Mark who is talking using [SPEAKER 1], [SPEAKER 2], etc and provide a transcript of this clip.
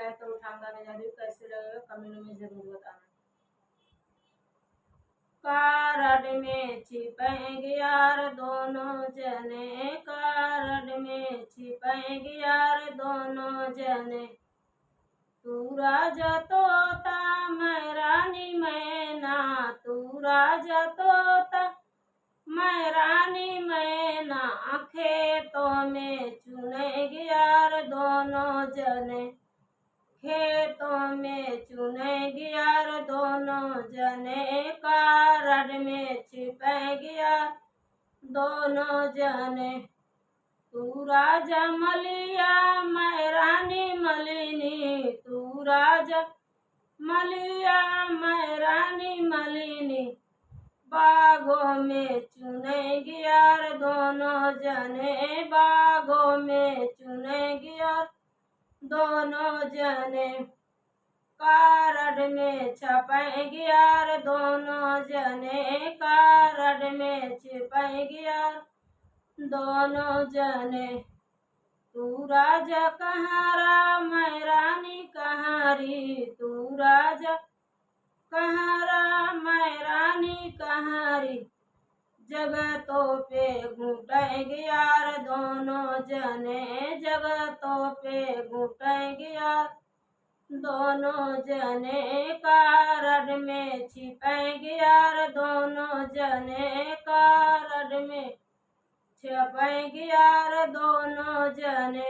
[SPEAKER 1] है तो उठाऊंगा मैं जादू, कैसे लगेगा कमेंट में जरूर बताना। कारड में छिपेंगे यार दोनों जने, कारड में छिपेंगे यार दोनों जने। तू राजा तोता मैं रानी मैना, तू राजा तोता मैं रानी मैना। खेतों में चुनेंगे यार दोनों जने, खेतों में चुनेंगे यार दोनों जने। कारड में छिपेंगे यार दोनों जने। तू राजा मलिया मैं रानी मलिनी, तू राजा मलिया मैं रानी मलिनी। बागों में चुनेंगे यार दोनों जने, बागों में चुनेंगे यार दोनों जने। कारड में छपेंगे यार दोनों जने, कारड में छिपेंगे यार दोनों जने। तू राजा कहारा मैं रानी कहारी, तू राजा कहारा मैं रानी कहारी। जगतों पे घुटेंगे यार दोनों जने, जगतों पे घुटेंगे यार दोनों जने। कारड में छिपेंगे यार दोनों जने, कारड में छिपेंगे यार दोनों जने।